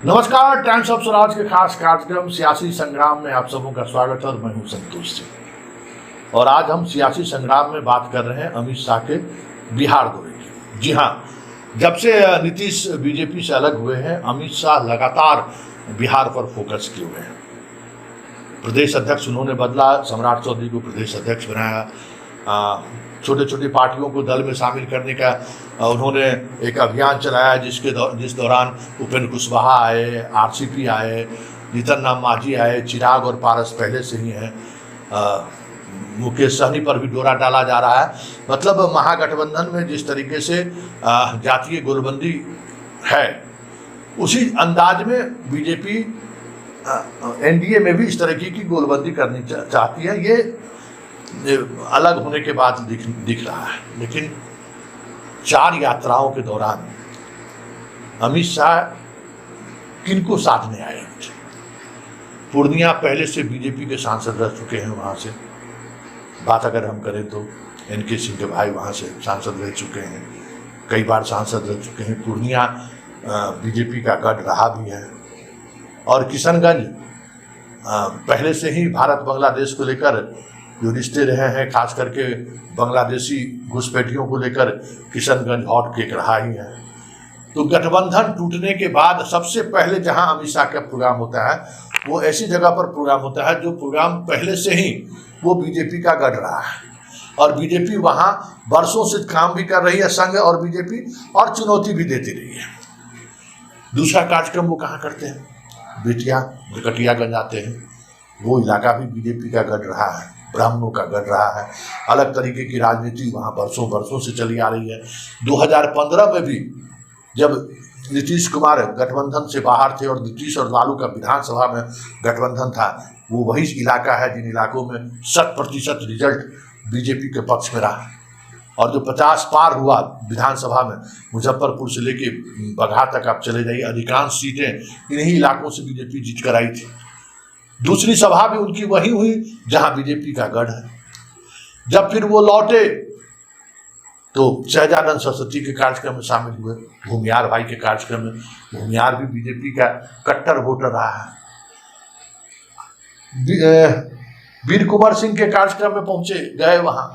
नमस्कार, times of Swaraj के खास कार्यक्रम सियासी संग्राम में आप सबों का स्वागत है और मैं हूं संतोष सिंह। और आज हम सियासी संग्राम में बात कर रहे हैं अमित शाह के बिहार दौरे की। जी हां, जब से नीतीश बीजेपी से अलग हुए हैं, अमित शाह लगातार बिहार पर फोकस किए हुए हैं। प्रदेश अध्यक्ष उन्होंने बदला, सम्राट चौधरी को प्रदेश अध्यक्ष बनाया, छोटे छोटी पार्टियों को दल में शामिल करने का उन्होंने एक अभियान चलाया, जिस दौरान उपेंद्र कुशवाहा आए, आरसीपी आए, जीतन राम मांझी आए, चिराग और पारस पहले से ही हैं, मुकेश सहनी पर भी डोरा डाला जा रहा है। मतलब महागठबंधन में जिस तरीके से जातीय गोलबंदी है, उसी अंदाज में बीजेपी एनडीए में भी इस तरीके की गोलबंदी करनी चाहती है। ये अलग होने के बाद दिख रहा है। लेकिन 4 यात्राओं के दौरान अमित शाह किनको साधने आए? पूर्णिया पहले से बीजेपी के सांसद रह चुके हैं, वहाँ से बात अगर हम करें तो एनके सिंह के भाई वहाँ से सांसद रह चुके हैं, कई बार सांसद रह चुके हैं। पूर्णिया बीजेपी का गढ़ रहा भी है। और किशनगंज पहले से ही भारत बांग्लादेश को लेकर जो रिश्ते रहे हैं, खास करके बांग्लादेशी घुसपैठियों को लेकर किशनगंज हॉट केक रहा ही है। तो गठबंधन टूटने के बाद सबसे पहले जहां अमित शाह का प्रोग्राम होता है, वो ऐसी जगह पर प्रोग्राम होता है जो प्रोग्राम पहले से ही वो बीजेपी का गढ़ रहा है। और बीजेपी वहां वर्षों से काम भी कर रही है, संघ और बीजेपी, और चुनौती भी देती रही है। दूसरा कार्यक्रम वो कहाँ करते हैं? बेटिया कटियागंज आते हैं। वो इलाका भी बीजेपी का गढ़ रहा है, ब्राह्मणों का गढ़ रहा है। अलग तरीके की राजनीति वहाँ बरसों से चली आ रही है। 2015 में भी जब नीतीश कुमार गठबंधन से बाहर थे और नीतीश और लालू का विधानसभा में गठबंधन था, वो वही इलाका है जिन इलाकों में 100% रिजल्ट बीजेपी के पक्ष में रहा। और जो 50 पार हुआ विधानसभा में, मुजफ्फरपुर से लेके बगहा तक आप चले जाइए, अधिकांश सीटें इन्हीं इलाकों से बीजेपी जीत कर आई थी। दूसरी सभा भी उनकी वही हुई जहां बीजेपी का गढ़ है। जब फिर वो लौटे तो शहजानंद सरस्वती के कार्यक्रम में शामिल हुए, भूमियार भाई के कार्यक्रम में। भूमियार भी बीजेपी का कट्टर वोटर रहा है। वीर कुंवर सिंह के कार्यक्रम में पहुंचे, गए वहां।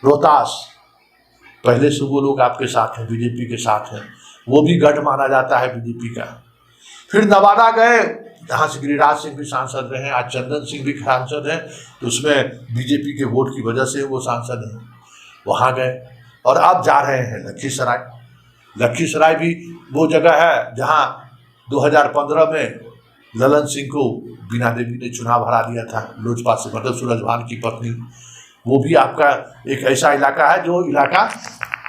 रोहतास, पहले से वो लोग आपके साथ हैं, बीजेपी के साथ हैं, वो भी गढ़ माना जाता है बीजेपी का। फिर नवादा गए, जहाँ से गिरिराज सिंह भी सांसद रहे, आज चंदन सिंह भी सांसद हैं, तो उसमें बीजेपी के वोट की वजह से वो सांसद हैं। वहाँ गए और अब जा रहे हैं लखीसराय। लखीसराय भी वो जगह है जहाँ 2015 में ललन सिंह को बीना देवी ने चुनाव हरा दिया था, लोजपा से, मतलब सूरजभान की पत्नी। वो भी आपका एक ऐसा इलाका है जो इलाका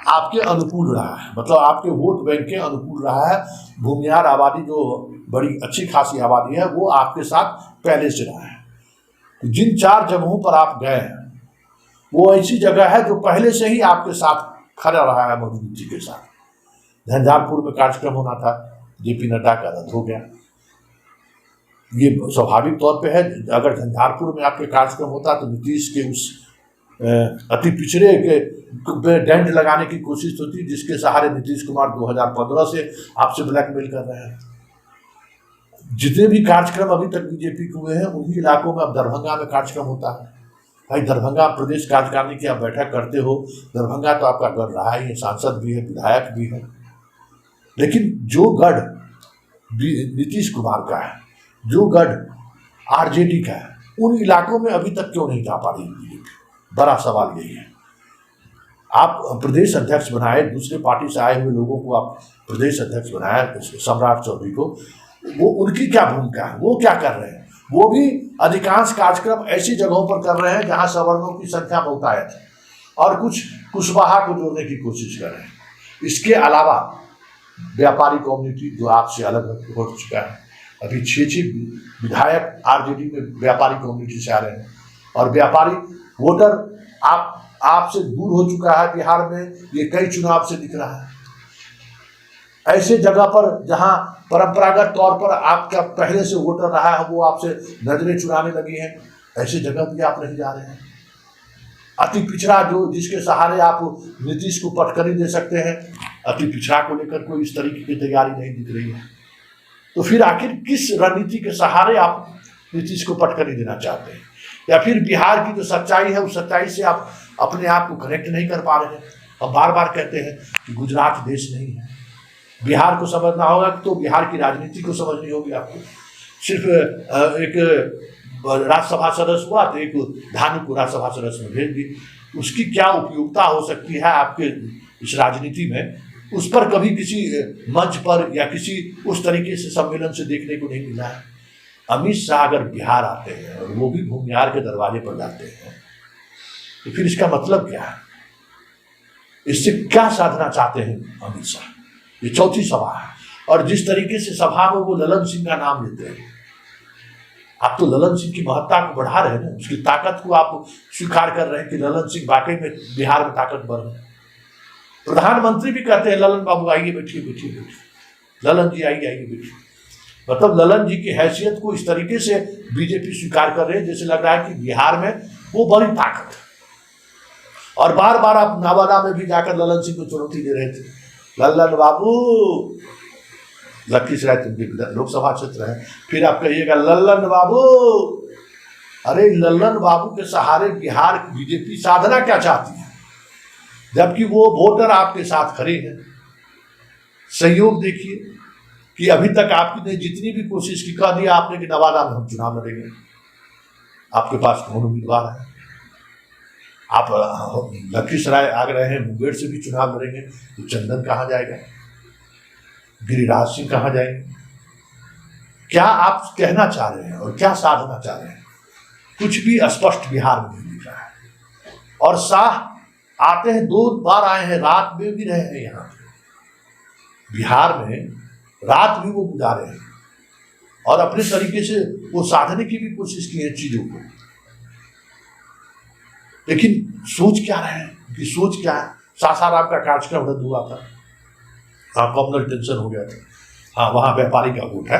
आपके अनुकूल रहा है, मतलब आपके वोट बैंक के अनुकूल रहा है। भूमियार आबादी जो बड़ी अच्छी खासी आबादी है, वो आपके साथ पहले से रहा है। जिन 4 जगहों पर आप गए हैं, वो ऐसी जगह है जो पहले से ही आपके साथ खड़ा रहा है मोदी जी के साथ। झंझारपुर में कार्यक्रम होना था, जेपी नड्डा का रद्द हो गया। ये स्वाभाविक तौर पे है। अगर झंझारपुर में आपके कार्यक्रम होता तो नीतीश के उस अति पिछड़े के डेंट लगाने की कोशिश होती, जिसके सहारे नीतीश कुमार 2015 से आपसे ब्लैकमेल कर रहे हैं। जितने भी कार्यक्रम अभी तक बीजेपी के हुए हैं, उन्हीं इलाकों में अब दरभंगा में कार्यक्रम होता है। भाई, दरभंगा प्रदेश कार्यकारिणी की आप बैठक करते हो, दरभंगा तो आपका गढ़ रहा ही है, सांसद भी है, विधायक भी है। लेकिन जो गढ़ नीतीश कुमार का है, जो गढ़ आरजेडी का है, उन इलाकों में अभी तक क्यों नहीं जा पा रही बीजेपी? बड़ा सवाल यही है। आप प्रदेश अध्यक्ष बनाए, दूसरे पार्टी से आए हुए लोगों को आप प्रदेश अध्यक्ष बनाए, सम्राट चौधरी को, वो उनकी क्या भूमिका है? वो क्या कर रहे हैं? वो भी अधिकांश कार्यक्रम ऐसी जगहों पर कर रहे हैं जहां सवर्णों की संख्या बहुतायत है, और कुछ कुशवाहा को जोड़ने की कोशिश कर रहे हैं। इसके अलावा व्यापारी कम्युनिटी जो आपसे अलग हो चुका है, अभी 6 विधायक आरजेडी में व्यापारी कम्युनिटी से आ रहे हैं, और व्यापारी वोटर आपसे दूर हो चुका है बिहार में। ये कई चुनाव से दिख रहा है। ऐसे जगह पर जहां परंपरागत तौर पर आपका पहले से वोटर रहा है, वो आपसे नजरें चुराने लगी हैं, ऐसे जगह भी आप नहीं जा रहे हैं। अति पिछड़ा जो जिसके सहारे आप नीतीश को पटकनी दे सकते हैं, अति पिछड़ा को लेकर कोई इस तरीके की तैयारी नहीं दिख रही है। तो फिर आखिर किस रणनीति के सहारे आप नीतीश को पटखनी देना चाहते हैं, या फिर बिहार की जो सच्चाई है उस सच्चाई से आप अपने आप को कनेक्ट नहीं कर पा रहे हैं। हम बार बार कहते हैं कि गुजरात देश नहीं है, बिहार को समझना होगा तो बिहार की राजनीति को समझनी होगी आपको। सिर्फ एक राज्यसभा सदस्य हुआ तो एक धानु को राज्यसभा सदस्य में भेज दी, उसकी क्या उपयोगिता हो सकती है आपके इस राजनीति में, उस पर कभी किसी मंच पर या किसी उस तरीके से सम्मेलन से देखने को नहीं मिला है। अमित शाह अगर बिहार आते हैं और वो भी भूमिहार के दरवाजे पर जाते हैं तो फिर इसका मतलब क्या है, इससे क्या साधना चाहते हैं अमित शाह। ये चौथी सभा है और जिस तरीके से सभा में वो ललन सिंह का नाम लेते हैं, आप तो ललन सिंह की महत्ता को बढ़ा रहे हैं ना, उसकी ताकत को आप स्वीकार कर रहे हैं कि ललन सिंह वाकई में बिहार में ताकतवर है। प्रधानमंत्री भी कहते हैं ललन बाबू आइए बैठिए बैठिए बैठिए, ललन जी आइए आइए बैठिए। मतलब ललन जी की हैसियत को इस तरीके से बीजेपी स्वीकार कर रहे हैं जैसे लग रहा है कि बिहार में वो बड़ी ताकत है। और बार बार आप नवादा में भी जाकर ललन सिंह को चुनौती दे रहे थे, ललन बाबू, लखीसराय लोकसभा क्षेत्र है, फिर आप कहिएगा ललन बाबू। अरे ललन बाबू के सहारे बिहार बीजेपी साधना क्या चाहती है, जबकि वो वोटर आपके साथ खड़े हैं। सहयोग देखिए कि अभी तक आपने जितनी भी कोशिश की, कह दिया आपने कि नवादा में हम चुनाव लड़ेंगे, आपके पास कौन उम्मीदवार है। आप लखीसराय आ रहे हैं, मुंगेर से भी चुनाव लड़ेंगे तो चंदन कहाँ जाएगा, गिरिराज सिंह कहाँ जाएंगे। क्या आप कहना चाह रहे हैं और क्या साधना चाह रहे हैं, कुछ भी स्पष्ट बिहार में नहीं दिख रहा है। और शाह आते हैं, 2 बार आए हैं, रात में भी रहे हैं यहाँ बिहार में, रात भी वो गुजारे हैं और अपने तरीके से वो साधने की भी कोशिश की है चीजों को। लेकिन सोच क्या रहे हैं कि सोच क्या है। सासाराम का कार्यक्रम रद्द हुआ था, हाँ कॉमनल टेंशन हो गया था, हाँ वहाँ व्यापारी का वोट है,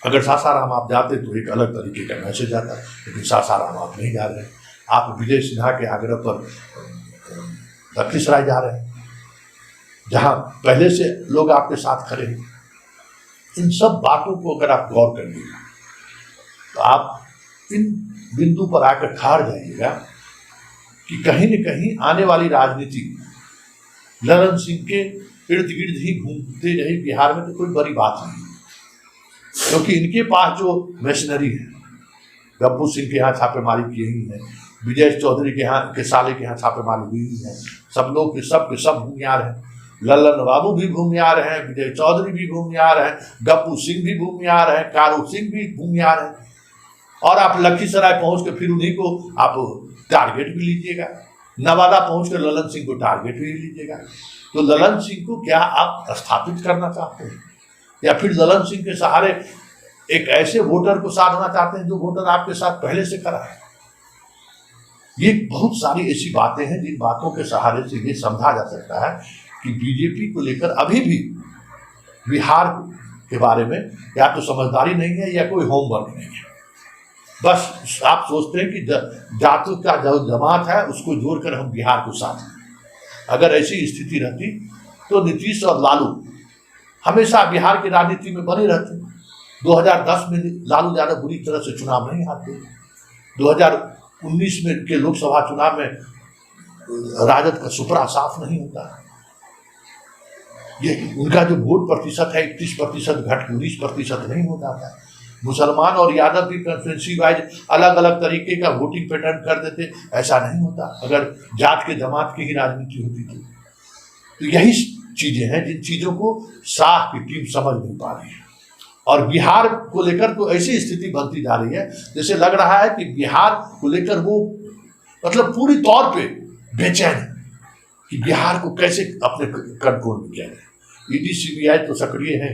अगर सासाराम आप जाते तो एक अलग तरीके का मैसेज आता, लेकिन सासाराम आप नहीं जा रहे हैं, आप विजय सिन्हा के आग्रह पर लखीसराय जा रहे हैं जहाँ पहले से लोग आपके साथ खड़े हैं। इन सब बातों को अगर आप गौर करिएगा तो आप इन बिंदु पर आकर ठाड़ जाइएगा कि कहीं न कहीं आने वाली राजनीति ललन सिंह के इर्द गिर्द ही घूमते रही बिहार में तो कोई बड़ी बात नहीं, क्योंकि इनके पास जो मशीनरी है, गप्पू सिंह के यहाँ छापेमारी की ही है, विजय चौधरी के यहाँ के साले के यहाँ छापेमारी हुई ही है, सब लोग के सब भूमियार हैं, ललन बाबू भी भूमियार हैं, विजय चौधरी भी भूमियार हैं, गप्पू सिंह भी भूमियार हैं, कारू सिंह भी भूमियार हैं। और आप लखीसराय पहुंच कर फिर उन्हीं को आप टारगेट भी लीजिएगा, नवादा पहुंच कर ललन सिंह को टारगेट भी लीजिएगा। तो ललन सिंह को क्या आप स्थापित करना चाहते हैं, या फिर ललन सिंह के सहारे एक ऐसे वोटर को साधना चाहते हैं जो वोटर आपके साथ पहले से खड़ा है। ये बहुत सारी ऐसी बातें हैं जिन बातों के सहारे से ये समझा जा सकता है कि बीजेपी को लेकर अभी भी बिहार के बारे में या तो समझदारी नहीं है या कोई होमवर्क नहीं है। बस आप सोचते हैं कि जातों का जो जमात है उसको जोड़कर हम बिहार को साथ लें। अगर ऐसी स्थिति रहती तो नीतीश और लालू हमेशा बिहार की राजनीति में बने रहते। 2010 में लालू यादव बुरी तरह से चुनाव नहीं हारते, 2019 में के लोकसभा चुनाव में राजद का सुपड़ा साफ नहीं होता। ये उनका जो वोट प्रतिशत है 31% घट 19% नहीं हो जाता है। मुसलमान और यादव भी कॉन्फ्रेंसी वाइज अलग अलग तरीके का वोटिंग पैटर्न कर देते, ऐसा नहीं होता अगर जात के जमात की ही राजनीति होती तो यही चीजें हैं जिन चीजों को शाह की टीम समझ नहीं पा रही है। और बिहार को लेकर तो ऐसी स्थिति बनती जा रही है जैसे लग रहा है कि बिहार को लेकर वो मतलब पूरी तौर पे बेचैन है कि बिहार को कैसे अपने कंट्रोल में किया जाए। ईडी सीबीआई तो सक्रिय है,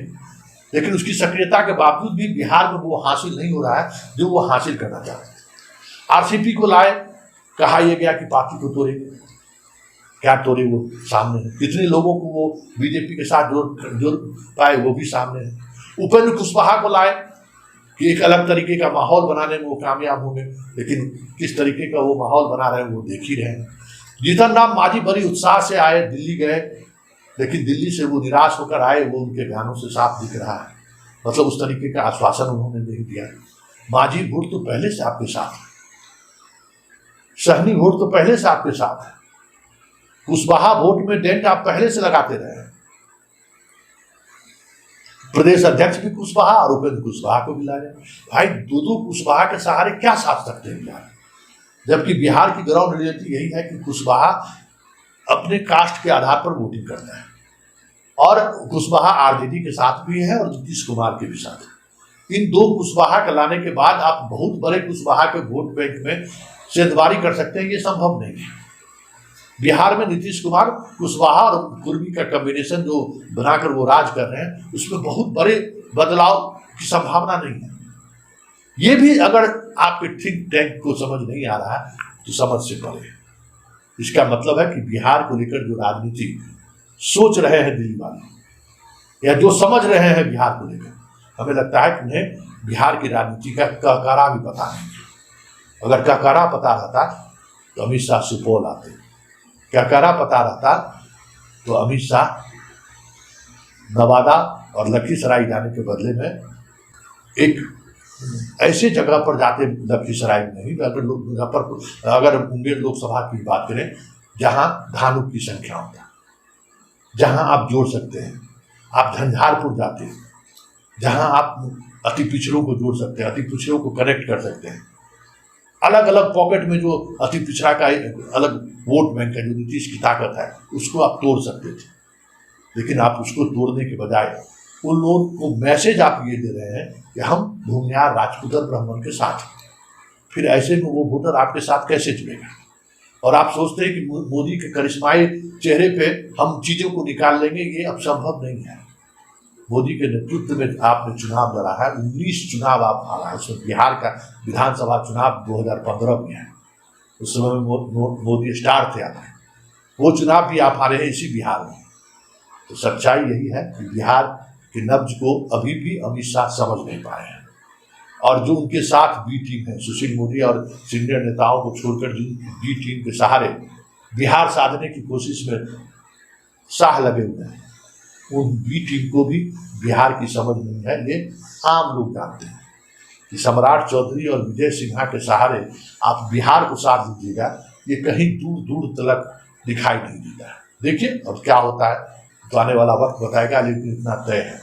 लेकिन उसकी सक्रियता के बावजूद भी बिहार में वो हासिल नहीं हो रहा है जो वो हासिल करना चाहते थे। आरसीपी को लाए, कहा यह गया कि पार्टी को तोड़ेंगे, क्या तोड़े वो सामने है। कितने लोगों को वो बीजेपी के साथ जोड़ पाए वो भी सामने है। उपेंद्र कुशवाहा को लाए कि एक अलग तरीके का माहौल बनाने में वो कामयाब होंगे, लेकिन किस तरीके का वो माहौल बना रहे हैं वो देख ही रहे हैं। जीतन राम मांझी बड़ी उत्साह से आए, दिल्ली गए, लेकिन दिल्ली से वो निराश होकर आए, वो उनके बयानों से साफ दिख रहा है। मतलब उस तरीके का आश्वासन उन्होंने नहीं दिया। मांझी वोट तो पहले से आपके साथ है, सहनी वोट तो पहले से आपके साथ है, कुशवाहा वोट में डेंट आप पहले से लगाते रहे। प्रदेश अध्यक्ष भी कुशवाहा और उपेंद्र कुशवाहा को भी लाए। भाई दो कुशवाहा के सहारे क्या साध सकते हैं बिहार? जबकि बिहार की ग्राउंड रियलिटी यही है कि कुशवाहा अपने कास्ट के आधार पर वोटिंग करता है और कुशवाहा आरजेडी के साथ भी है और नीतीश कुमार के भी साथ है। इन दो कुशवाहा के लाने के बाद आप बहुत बड़े कुशवाहा के वोट बैंक में सेंधमारी कर सकते हैं, ये संभव नहीं है। बिहार में नीतीश कुमार कुशवाहा और कुर्मी का कॉम्बिनेशन जो बनाकर वो राज कर रहे हैं, उसमें बहुत बड़े बदलाव की संभावना नहीं है। ये भी अगर आपके थिंक टैंक को समझ नहीं आ रहा है तो समझ से परे। इसका मतलब है कि बिहार को लेकर जो राजनीति सोच रहे हैं दिल्ली वाले, या जो समझ रहे हैं बिहार को लेकर, हमें लगता है कि उन्हें बिहार की राजनीति का कहकारा भी पता नहीं। अगर कहकारा पता रहता तो अमित शाह सुपौल आते, कहकारा पता रहता तो अमित शाह नवादा और लखीसराय जाने के बदले में एक ऐसे जगह पर जाते, लखीसराय में नहीं, अगर मुंगेर लोकसभा की बात करें जहां धानु की संख्या होता, जहां आप जोड़ सकते हैं, आप झंझारपुर जाते जहां आप अति पिछड़ों को जोड़ सकते हैं, अति पिछड़ों को कनेक्ट कर सकते हैं। अलग अलग पॉकेट में जो अति पिछड़ा का अलग वोट बैंक है, जो नीतीश की ताकत है, उसको आप तोड़ सकते थे। लेकिन आप उसको तोड़ने के बजाय उन लोगों को मैसेज आप ये दे रहे हैं कि हम भूमिहार राजपूतर ब्राह्मण के साथ हैं। फिर ऐसे में वो वोटर आपके साथ कैसे जुड़ेगा? और आप सोचते हैं कि मोदी के करिश्माई चेहरे पे हम चीज़ों को निकाल लेंगे, ये अब संभव नहीं है। मोदी के नेतृत्व में आपने चुनाव लड़ा है, 19 चुनाव आप हारा है। उसमें बिहार का विधानसभा चुनाव 2015 में है, उस समय मोदी स्टार थे आपके, वो चुनाव भी आप हारे हैं इसी बिहार में। तो सच्चाई यही है कि बिहार के नब्ज को अभी भी अमित शाह समझ नहीं पाए हैं। और जो उनके साथ बी टीम है, सुशील मोदी और सीनियर नेताओं को छोड़कर जो बी टीम के सहारे बिहार साधने की कोशिश में शाह लगे हुए हैं, उन बी टीम को भी बिहार की समझ नहीं है। ये आम लोग जानते हैं कि सम्राट चौधरी और विजय सिन्हा के सहारे आप बिहार को साथ लीजिएगा, ये कहीं दूर दूर तक दिखाई नहीं देता। देखिए अब क्या होता है तो आने वाला वक्त बताएगा, लेकिन इतना तय है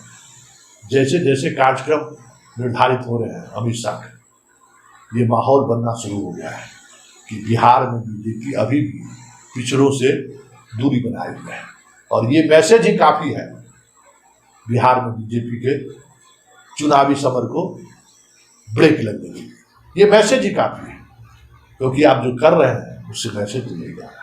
जैसे जैसे कार्यक्रम निर्धारित हो रहे हैं अमित शाह के, ये माहौल बनना शुरू हो गया है कि बिहार में बीजेपी अभी भी पिछड़ों से दूरी बनाए हुए है। और ये मैसेज ही काफ़ी है बिहार में बीजेपी के चुनावी समर को ब्रेक लगने के लिए। ये मैसेज ही काफ़ी है, क्योंकि आप जो कर रहे हैं उससे मैसेज नहीं जा रहा है।